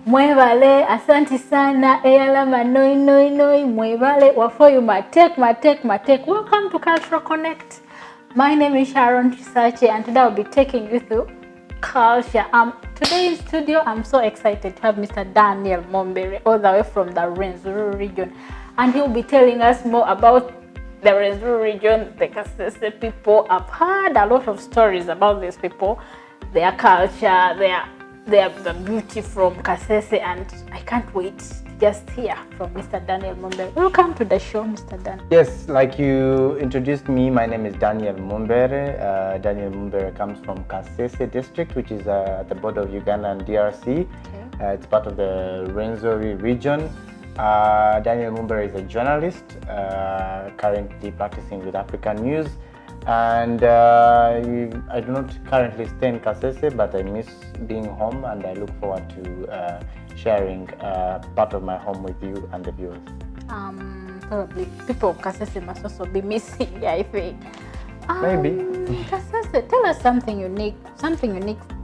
Mwevale, asante sana, eyalama noi, mwevale, wafoyu matek. Welcome to Cultural Connect. My name is Sharon Chisache, and today I'll be taking you through culture. Today in studio, I'm so excited to have Mr. Daniel Mombere, all the way from the Rwenzori region. And he'll be telling us more about the Rwenzori region, the Kasese people. I've heard a lot of stories about these people, their culture, the beauty from Kasese, and I can't wait to just hear from Mr. Daniel Mombere. Welcome to the show, Mr. Dan. Yes, like you introduced me, my name is Daniel Mombere. Daniel Mombere comes from Kasese district, which is at the border of Uganda and DRC. Okay. It's part of the Rwenzori region. Daniel Mombere is a journalist, currently practicing with African News. And I do not currently stay in Kasese, but I miss being home, and I look forward to sharing part of my home with you and the viewers. Probably people of Kasese must also be missing, I think. Maybe. Kasese, tell us something unique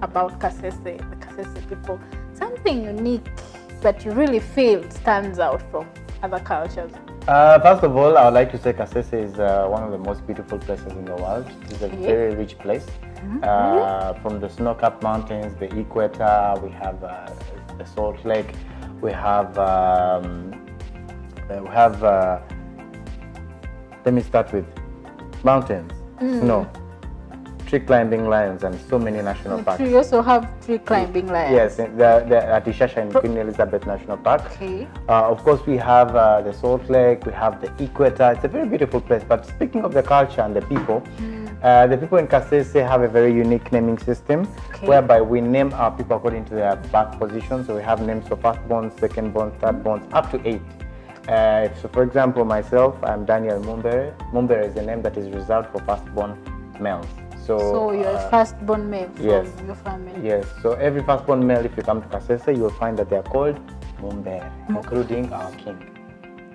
about Kasese, the Kasese people. Something unique that you really feel stands out from other cultures. First of all, I would like to say Kasese is one of the most beautiful places in the world. It's a very rich place. Really? From the snow-capped mountains, the equator, we have the Salt Lake, we have let me start with mountains, snow, tree climbing lions, and so many national parks. You also have tree climbing lions. Yes, at Ishasha in Queen Elizabeth National Park. Okay. Of course, we have the Salt Lake, we have the equator. It's a very beautiful place. But speaking of the culture and the people in Kasese have a very unique naming system, whereby we name our people according to their birth position. So we have names for firstborn, secondborn, thirdborn, up to 8. So for example, myself, I'm Daniel Mombere. Mombere is a name that is reserved for firstborn males. So you're a firstborn male from your family? Yes. So every firstborn male, if you come to Kasese, you'll find that they are called Mombere, including our king.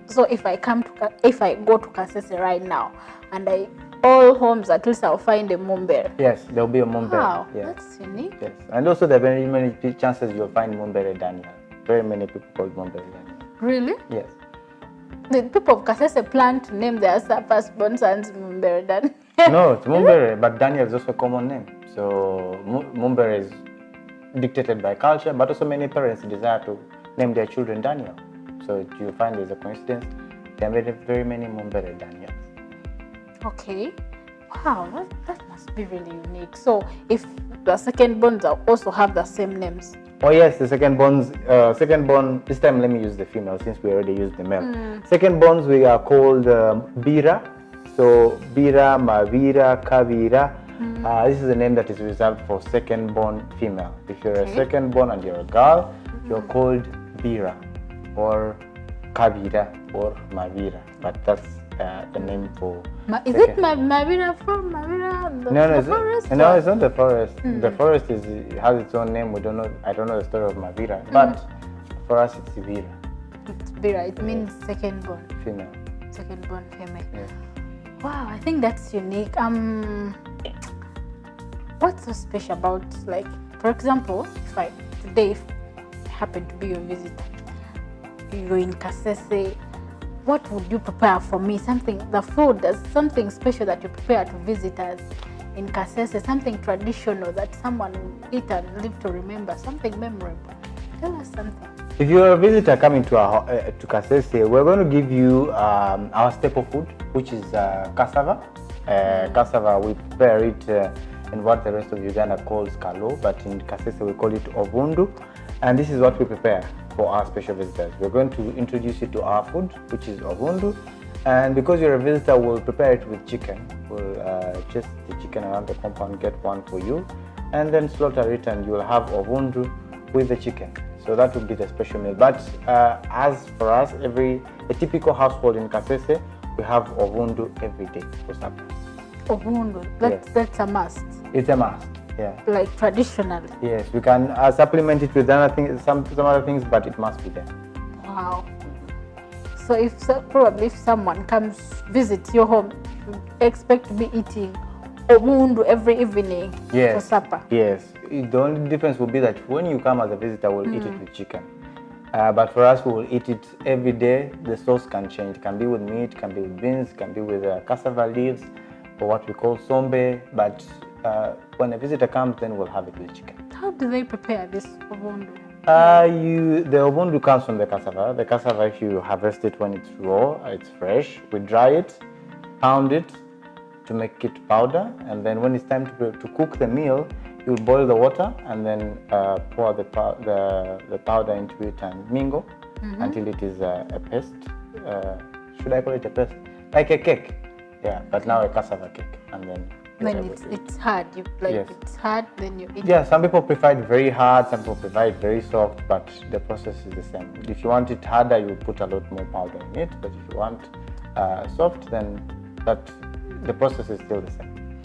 So if I go to Kasese right now, and all homes, at least I'll find a Mombere. Yes, there'll be a Mombere. Wow, yes. That's unique. Yes, and also there are very many chances you'll find Mombere Daniel. Very many people called Mombere Daniel. Really? Yes. The people of Kasese plan to name their firstborn sons Mombere Daniel. No, it's Mombere, but Daniel is also a common name. So Mombere is dictated by culture, but also many parents desire to name their children Daniel. So you find there's a coincidence. There are very many Mombere Daniels. Okay. Wow, that must be really unique. So if the second-borns also have the same names? Oh yes, the second-born, this time let me use the female since we already used the male. Second-borns we are called Bira. So Bira, Mavira, Kavira. This is a name that is reserved for second-born female. If you're a second-born and you're a girl, you're called Bira or Kavira or Mavira. But that's the name for. Is it Mavira from Mavira? No, forest? No, it's not the forest. The forest has its own name. I don't know the story of Mavira, but for us it's Bira. It's Bira. It means second-born. Female. Second-born female. Yes. Wow, I think that's unique. What's so special about, like, for example, if today happen to be your visitor, you're in Kasese, what would you prepare for me? The food, there's something special that you prepare to visitors in Kasese, something traditional that someone will eat and live to remember, something memorable. Tell us something. If you're a visitor coming to Kasese, we're going to give you our staple food, which is cassava. Cassava, we prepare it in what the rest of Uganda calls kalo, but in Kasese we call it ovundu. And this is what we prepare for our special visitors. We're going to introduce you to our food, which is ovundu. And because you're a visitor, we'll prepare it with chicken. We'll chase the chicken around the compound, get one for you, and then slaughter it, and you'll have ovundu with the chicken. So that would be the special meal. But as for us, a typical household in Kasese, we have ovundu every day for supper. Ovundu, that's a must. It's a must, yeah. Like traditionally. Yes, we can supplement it with some other things, but it must be there. Wow. So probably if someone comes visit your home, you expect to be eating ovundu every evening for supper. Yes. The only difference will be that when you come as a visitor, we'll eat it with chicken. But for us, we will eat it every day. The sauce can change. It can be with meat, can be with beans, can be with cassava leaves, or what we call sombe. But when a visitor comes, then we'll have it with chicken. How do they prepare this ovundu? The ovundu comes from the cassava. The cassava, if you harvest it when it's raw, it's fresh. We dry it, pound it to make it powder, and then when it's time to cook the meal, you'll boil the water and then pour the powder into it and mingle until it is a paste. Should I call it a paste? Like a cake. Yeah, but now a cassava cake, and then. When it's hard, you like yes. It's hard, then you eat Yeah, it. some people prefer it very hard, some people prefer it very soft, but the process is the same. If you want it harder, you put a lot more powder in it, but if you want soft, then the process is still the same.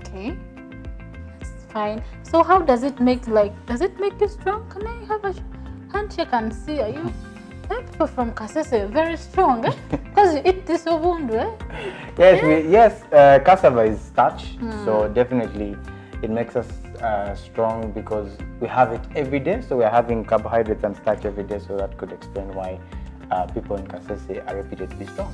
Okay, that's fine. So how does it make you strong? Can I have a handshake and see? Are you? People from Kasese are very strong, eh? Because you eat this ovundu, eh? Yes, cassava is starch, so definitely it makes us strong because we have it every day. So we're having carbohydrates and starch every day, so that could explain why people in Kasese are reputed to be strong.